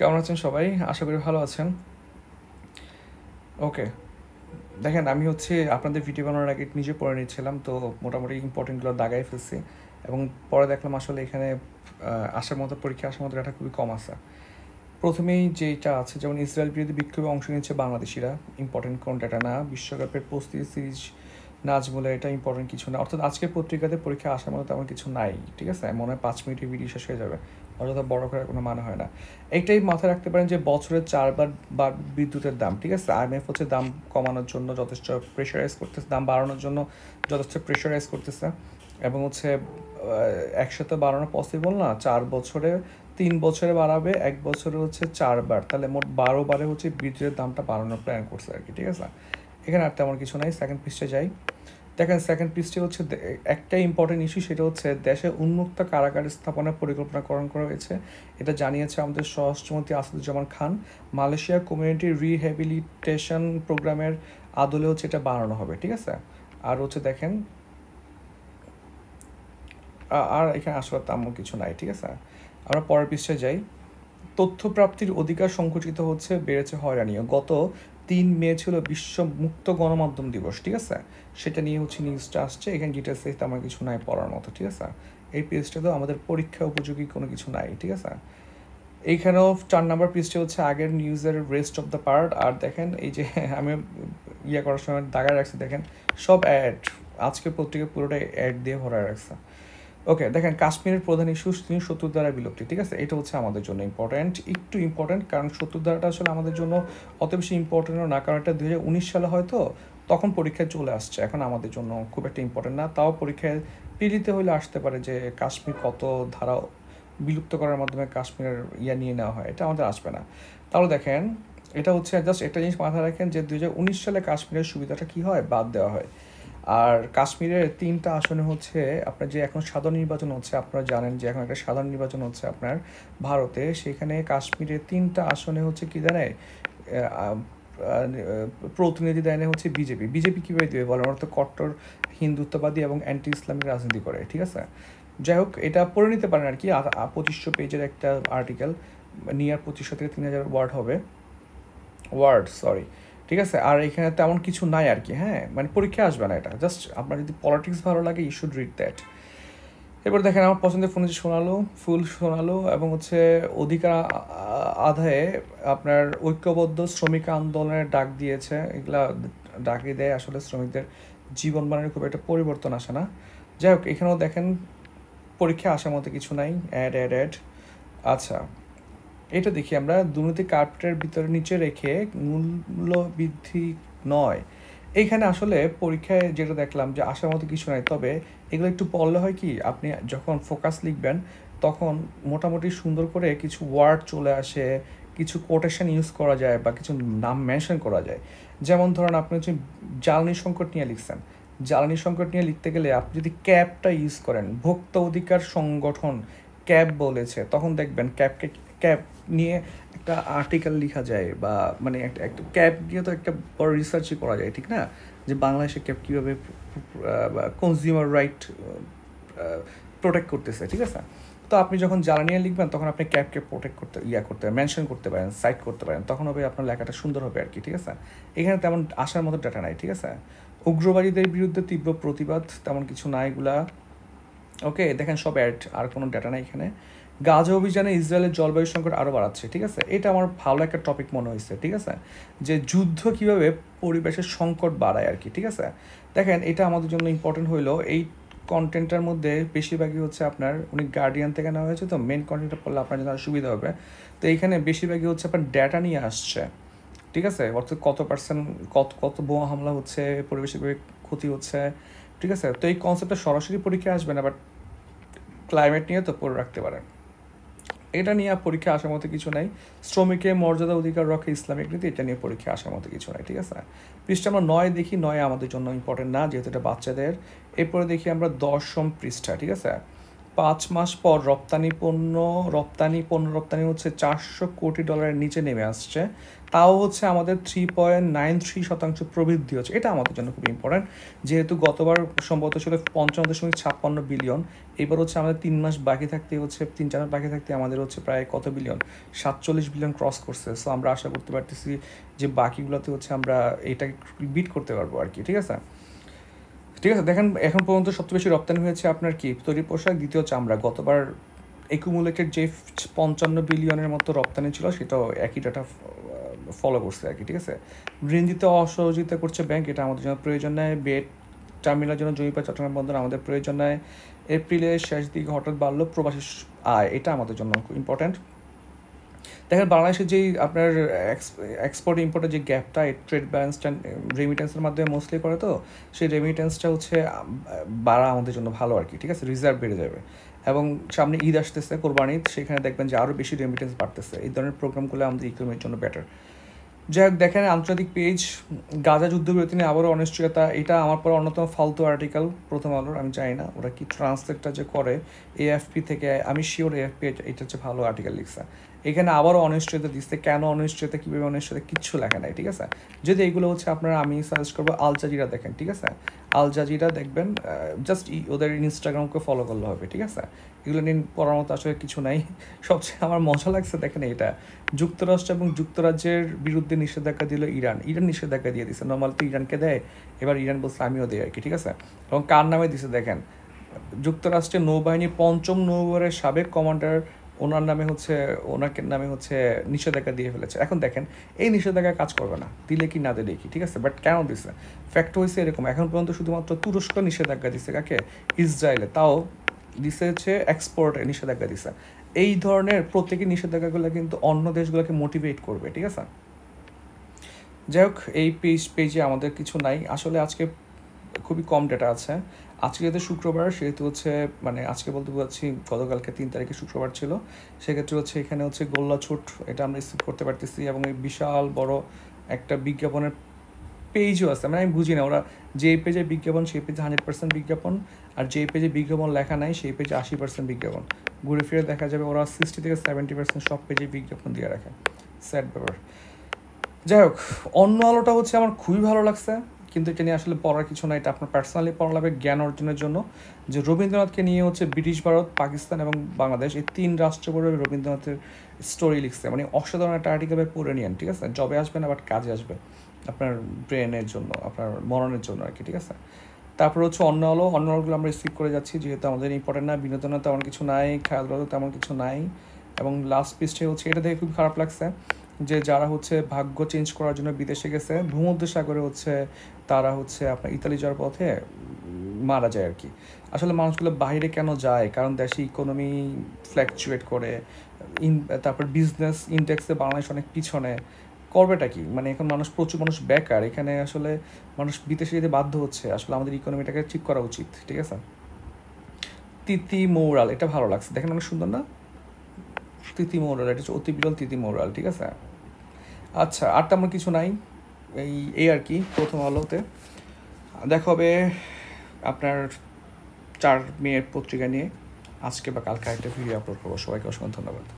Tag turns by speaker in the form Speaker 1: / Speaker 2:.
Speaker 1: কেমন আছেন সবাই? আশা করি ভালো আছেন। ওকে, দেখেন আমি আপনাদের ভিডিও বানানোর আগে নিজে পড়ে নিচ্ছিলাম, তো মোটামুটি ইম্পর্টেন্টগুলো দাগাই ফেলছি এবং পরে দেখলাম আসলে এখানে আসার মতো পরীক্ষা আসার মতো ডাটা খুবই কম আছে। প্রথমেই যেটা আছে, যেমন ইসরায়েল বিরোধী বিক্ষোভে অংশ নিচ্ছে বাংলাদেশিরা, ইম্পর্টেন্ট কোন ডাটা না। বিশ্বকাপের প্রস্তুতি সিরিজ নাজমুলে, এটা ইম্পর্টেন্ট কিছু না। অর্থাৎ আজকের পত্রিকাতে পরীক্ষা আসার মতো তেমন কিছু নাই, ঠিক আছে? মনে হয় 5 মিনিটের ভিডিও শেষ হয়ে যাবে, অযথা বড় করার কোনো মানে হয় না। এইটাই মাথায় রাখতে পারেন যে বছরে 4বার বিদ্যুতের দাম, ঠিক আছে? IMF দাম কমানোর জন্য যথেষ্ট প্রেশারাইজ করতেছে, দাম বাড়ানোর জন্য যথেষ্ট প্রেশারাইজ করতেছে এবং একসাথে বাড়ানো পসিবল না। 4 বছরে 3 বছরে বাড়াবে, 1 বছরে 4বার, তাহলে মোট 12বারে বিদ্যুতের দামটা বাড়ানোর প্ল্যান করছে আর কি, ঠিক আছে? এখানে আর তেমন কিছু নাই। সেকেন্ড পৃষ্ঠে যাই। দেখেন সেকেন্ড পৃষ্ঠে একটা ইম্পর্টেন্ট ইস্যু, সেটা দেশে উন্মুক্ত কারাগার স্থাপনের পরিকল্পনাকরণ করা হয়েছে। এটা জানিয়েছে আমাদের স্বরাষ্ট্রমন্ত্রী Asaduzzaman Khan. Malaysia community rehabilitation প্রোগ্রামের আদলে এটা বাড়ানো হবে, ঠিক আছে? আর দেখেন আর এখানে আসলে তেমন কিছু নাই, ঠিক আছে? আমরা পরের পৃষ্ঠে যাই। তথ্য প্রাপ্তির অধিকার সংকুচিত হচ্ছে, বেড়েছে হয়রানিও। গত 3 মে ছিল বিশ্ব মুক্ত গণমাধ্যম দিবস, ঠিক আছে? সেটা নিয়ে নিউজটা আসছে। এখানে ডিটেলসে তেমন কিছু নাই পড়ার মতো, ঠিক আছে? এই পেজটাতেও আমাদের পরীক্ষা উপযোগী কোনো কিছু নাই, ঠিক আছে? এইখানেও 4 নম্বর পৃষ্ঠে আগের নিউজের রেস্ট অফ দ্য পার্ট। আর দেখেন এই যে আমি করার সময় দাগায় রাখছি, দেখেন সব অ্যাড, আজকের পত্রিকা পুরোটাই অ্যাড দিয়ে ভরা রাখছে। ওকে, দেখেন কাশ্মীরের প্রধান ইস্যু 70 ধারা বিলুপ্তি, ঠিক আছে? এটা আমাদের জন্য ইম্পর্ট্যান্ট, একটু ইম্পর্ট্যান্ট, কারণ 70 ধারাটা আসলে আমাদের জন্য অত বেশি ইম্পর্ট্যান্টও না, কারণ এটা 2019 সালে হয়তো তখন পরীক্ষায় চলে আসছে, এখন আমাদের জন্য খুব একটা ইম্পর্ট্যান্ট না। তাও পরীক্ষায় পিলিতে হলে আসতে পারে যে কাশ্মীর কত ধারা বিলুপ্ত করার মাধ্যমে কাশ্মীরের নিয়ে নেওয়া হয়, এটা আমাদের আসবে না। তাহলে দেখেন এটা জাস্ট একটা জিনিস মাথায় রাখেন যে 2019 সালে কাশ্মীরের সুবিধাটা কী হয়, বাদ দেওয়া হয়। আর কাশ্মীরের 3টা আসনে আপনার যে এখন সাধারণ নির্বাচন হচ্ছে, আপনারা জানেন যে এখন একটা সাধারণ নির্বাচন হচ্ছে আপনার ভারতে, সেখানে কাশ্মীরের 3টা আসনে কি দেয়, প্রতিনিধি দেয় বিজেপি। বিজেপি কীভাবে দেবে বলে, ওরা তো কট্টর হিন্দুত্ববাদী এবং অ্যান্টি ইসলামিক রাজনীতি করে, ঠিক আছে? যাই হোক, এটা পড়ে নিতে পারেন আর কি। 2500 পেজের একটা আর্টিকেল, নিয়ার 2500 থেকে 3000 ওয়ার্ড, সরি, ঠিক আছে? আর এখানে তেমন কিছু নাই আর কি। হ্যাঁ, মানে পরীক্ষা আসবে না এটা, জাস্ট আপনার যদি পলিটিক্স ভালো লাগে ইউ শুড রিড দ্যাট। এবার দেখেন আমার পছন্দের ফোনে ফুল শোনালো এবং অধিকার আদায়ে আপনার ঐক্যবদ্ধ শ্রমিক আন্দোলনের ডাক দিয়েছে। এগুলা ডাকি দেয় আসলে শ্রমিকদের জীবন মানের খুব একটা পরিবর্তন আসে না। যাই হোক, এখানেও দেখেন পরীক্ষা আসার মতো কিছু নাই, অ্যাড। আচ্ছা, এটা দেখি আমরা, দুর্নীতি কার্পেটের ভিতরে নিচে রেখে মূল্য বৃদ্ধি নয়। এইখানে আসলে পরীক্ষায় যেটা দেখলাম যে আসার মতো কিছু নাই, তবে এগুলো একটু পড়লে হয় কি, আপনি যখন ফোকাস লিখবেন তখন মোটামুটি সুন্দর করে কিছু ওয়ার্ড চলে আসে, কিছু কোটেশন ইউজ করা যায় বা কিছু নাম মেনশন করা যায়। যেমন ধরেন আপনি জ্বালানি সংকট নিয়ে লিখছেন, জ্বালানি সংকট নিয়ে লিখতে গেলে আপনি যদি ক্যাবটা ইউজ করেন, ভোক্তা অধিকার সংগঠন ক্যাব বলেছে, তখন দেখবেন ক্যাব নিয়ে একটা আর্টিকেল লেখা যায়, বা মানে একটা ক্যাব নিয়ে তো একটা বড় রিসার্চই করা যায়, ঠিক না? যে বাংলাদেশে ক্যাব কীভাবে কনজিউমার রাইট প্রোটেক্ট করতেছে, ঠিক আছে? তো আপনি যখন জ্বালানি লিখবেন তখন আপনি ক্যাবকে প্রোটেক্ট করতে করতে মেনশন করতে পারেন, সাইট করতে পারেন, তখন হবে আপনার লেখাটা সুন্দর হবে আর কি, ঠিক আছে? এখানে তেমন আসার মতো ডাটা নাই, ঠিক আছে? উগ্রবাদীদের বিরুদ্ধে তীব্র প্রতিবাদ, তেমন কিছু না এগুলা। ওকে, দেখেন সব অ্যাড, আর কোনো ডাটা নাই এখানে। গাজা অভিযানে ইসরায়েলের জলবায়ু সংকট আরও বাড়াচ্ছে, ঠিক আছে? এটা আমার ভালো একটা টপিক মনে হয়েছে, ঠিক আছে? যে যুদ্ধ কীভাবে পরিবেশের সংকট বাড়ায় আর কি, ঠিক আছে? দেখেন এটা আমাদের জন্য ইম্পর্টেন্ট হইলো, এই কন্টেন্টটার মধ্যে বেশিরভাগই আপনার উনি গার্ডিয়ান থেকে নেওয়া হয়েছে, তো মেন কন্টেন্টটা পড়লে আপনার জন্য সুবিধা হবে। তো এইখানে বেশিরভাগই আপনার ডেটা নিয়ে আসছে, ঠিক আছে? অর্থাৎ কত পার্সেন্ট, কত বোমা হামলা হচ্ছে, পরিবেশের ক্ষতি হচ্ছে, ঠিক আছে? তো এই কনসেপ্টটা সরাসরি পরীক্ষায় আসবে না, বাট ক্লাইমেট নিয়ে তো পড়ে রাখতে পারেন। এটা নিয়ে পরীক্ষা আসার মতো কিছু নাই। শ্রমিকের মর্যাদা অধিকার রক্ষা ইসলামিক নীতি, এটা নিয়ে পরীক্ষা আসার মতো কিছু নাই, ঠিক আছে? পৃষ্ঠা আমরা 9 দেখি, 9 আমাদের জন্য ইম্পর্টেন্ট না, যেহেতু এটা বাচ্চাদের। এরপরে দেখি আমরা 10ম পৃষ্ঠা, ঠিক আছে? 5 মাস পর রপ্তানি হচ্ছে $400 কোটি নিচে নেমে আসছে, তাও হচ্ছে আমাদের 3.93% প্রবৃদ্ধি হচ্ছে। এটা আমাদের জন্য খুব ইম্পর্ট্যান্ট, যেহেতু গতবার সম্ভবত ছিল 55.56 বিলিয়ন, এবার হচ্ছে আমাদের 3 মাস বাকি থাকতে হচ্ছে 3-4 মাস বাকি থাকতে আমাদের হচ্ছে প্রায় কত বিলিয়ন, 47 বিলিয়ন ক্রস করছে। সো আমরা আশা করতে পারতেছি যে বাকিগুলোতে হচ্ছে আমরা এটাকে বিট করতে পারবো আর কি। ঠিক আছে, দেখেন এখন পর্যন্ত সবচেয়ে বেশি রপ্তানি হয়েছে আপনার কি, তৈরি পোশাক, দ্বিতীয় চামড়া। গতবার একুমুলেটেড যে 55 বিলিয়নের মতো রপ্তানি ছিল সেটাও একই ডাটা ফলো করছে আর কি। ঠিক আছে, ঋণ দিতে অসহযোগিতা করছে ব্যাংক, এটা আমাদের জন্য প্রয়োজন নেই। বেড টার্মিনালের জন্য জমি পায় চট্টগ্রাম বন্দর আমাদের প্রয়োজন নেই। এপ্রিলের শেষ দিকে হঠাৎ বাড়লো প্রবাসী আয়, এটা আমাদের জন্য খুব ইম্পর্ট্যান্ট। দেখেন বাংলাদেশের যেই আপনার এক্সপোর্ট ইম্পোর্টের যে গ্যাপটা, ট্রেড ব্যালেন্সটা রেমিটেন্সের মাধ্যমে মোস্টলি করে, তো সেই রেমিটেন্সটা হচ্ছে বাড়া আমাদের জন্য ভালো আর কি। ঠিক আছে, রিজার্ভ বেড়ে যাবে, এবং সামনে ঈদ আসতেছে, কোরবানি ঈদ, সেখানে দেখবেন যে আরও বেশি রেমিটেন্স বাড়তেছে। এই ধরনের প্রোগ্রামগুলো আমাদের ইকোনমির জন্য বেটার। যাই হোক, দেখেন আন্তর্জাতিক পেজ, গাজা যুদ্ধবিরতি নিয়ে আবারও অনিশ্চয়তা। এটা আমার পর অন্যতম ফালতু আর্টিকেল প্রথম আলোর, আমি জানি না ওরা কি ট্রান্সলেটটা যে করে এএফপি থেকে, আমি শিওর এএফপি এটা হচ্ছে ভালো আর্টিকেল লিখছে। এখানে আবারও অনিশ্চয়তা দিচ্ছে, কেন অনিশ্চয়তা, কীভাবে অনিশ্চয়তা, কিচ্ছু লেখা নাই। ঠিক আছে, যদি এইগুলো হচ্ছে আপনারা, আমি সাজেস্ট করবো আল জাজিরা দেখেন। ঠিক আছে, আল জাজিরা দেখবেন, জাস্ট ওদের ইনস্টাগ্রামকে ফলো করলে হবে। ঠিক আছে, এগুলো নিয়ে পড়ার মতো আসলে কিছু নাই। সবচেয়ে আমার মজা লাগছে দেখেন এটা, যুক্তরাষ্ট্র এবং যুক্তরাজ্যের বিরুদ্ধে নিষেধাজ্ঞা দিল ইরান নিষেধাজ্ঞা দিয়ে দিচ্ছে। নর্মাল তো ইরানকে দেয়, এবার ইরান বলছে আমিও দেয় আর কি। ঠিক আছে, এবং কার নামে দিছে দেখেন, যুক্তরাষ্ট্রের নৌবাহিনীর 5ম নৌবহরের সাবেক কমান্ডার, ওনার নামে হচ্ছে নিষেধাজ্ঞা দিয়ে ফেলেছে। এখন দেখেন এই নিষেধাজ্ঞা কাজ করবে না, দিলে কি না দিলে কি। ঠিক আছে, বাট কেন দিছে, ফ্যাক্ট হয়েছে এরকম। এখন পর্যন্ত শুধুমাত্র তুরস্ক নিষেধাজ্ঞা দিচ্ছে, কাকে, ইসরায়েলে, তাও দিছে হচ্ছে এক্সপোর্টে নিষেধাজ্ঞা দিছে। এই ধরনের প্রত্যেকই নিষেধাজ্ঞাগুলো কিন্তু অন্য দেশগুলোকে মোটিভেট করবে। ঠিক আছে, যাই হোক, এই পেজে আমাদের কিছু নাই আসলে। আজকে খুবই কম ডেটা আছে। আজকে যেহেতু শুক্রবার, সেহেতু হচ্ছে মানে আজকে বলতে পারছি গতকালকে 3 তারিখে শুক্রবার ছিল, সেক্ষেত্রে হচ্ছে এখানে হচ্ছে গোল্লা ছুট, এটা আমরা রিসিভ করতে পারতেছি, এবং এই বিশাল বড় একটা বিজ্ঞাপনের পেজও আছে। মানে আমি বুঝি না, ওরা যে পেজে বিজ্ঞাপন সেই পেজে 100% বিজ্ঞাপন, আর যে পেজে বিজ্ঞাপন লেখা নাই সেই পেজে 80% বিজ্ঞাপন। ঘুরে ফিরে দেখা যাবে ওরা 60 থেকে 70% সব পেজে বিজ্ঞাপন দিয়ে রাখে। স্যাড ব্যাপার। যাই হোক, অন্য আলোটা হচ্ছে আমার খুবই ভালো লাগছে, কিন্তু এটা নিয়ে আসলে পড়ার কিছু না, এটা আপনার পার্সোনালি পড়া লাগবে জ্ঞান অর্জনের জন্য। যে রবীন্দ্রনাথকে নিয়ে হচ্ছে ব্রিটিশ ভারত, পাকিস্তান এবং বাংলাদেশ, এই 3 রাষ্ট্র পড়ে রবীন্দ্রনাথের স্টোরি লিখছে। মানে অসাধারণ একটা আর্টিকেল পড়ে নিয়েন। ঠিক আছে, জবে আসবে না, বাট কাজে আসবে আপনার ব্রেনের জন্য, আপনার মননের জন্য আর কি। ঠিক আছে, তারপর হচ্ছে অন্য আলোগুলো আমরা রিসিভ করে যাচ্ছি, যেহেতু আমাদের ইম্পর্টেন্ট না, বিনোদনের তেমন কিছু নাই, খেলাধুলার তেমন কিছু নাই। এবং লাস্ট পৃষ্ঠে হচ্ছে এটা দেখে খুব খারাপ লাগছে যে যারা হচ্ছে ভাগ্য চেঞ্জ করার জন্য বিদেশে গেছে, ভূমধ্যসাগরে হচ্ছে তারা হচ্ছে আপনার ইতালি যাওয়ার পথে মারা যায় আর কি। আসলে মানুষগুলো বাইরে কেন যায়, কারণ দেশে ইকোনমি ফ্ল্যাকচুয়েট করে, তারপর বিজনেস ইন্ডেক্সে বাংলাদেশ অনেক পিছনে, করবেটা কি, মানে এখন প্রচুর মানুষ বেকার, এখানে আসলে মানুষ বিদেশে যেতে বাধ্য হচ্ছে। আসলে আমাদের ইকোনমিটাকে ঠিক করা উচিত। ঠিক আছে, তিতি মৌরাল, এটা ভালো লাগছে, দেখেন অনেক সুন্দর না, তিতি মৌরাল, এটা হচ্ছে অতি বিরল তিতি মৌরাল। ঠিক আছে, আচ্ছা আর তেমন কিছু নাই, এই আর কি প্রথম আলোতে। দেখা হবে আপনার 4 মেয়ের পত্রিকা নিয়ে আজকে বা কালকে একটা ভিডিও আপলোড করবো। সবাইকে অসংখ্য ধন্যবাদ।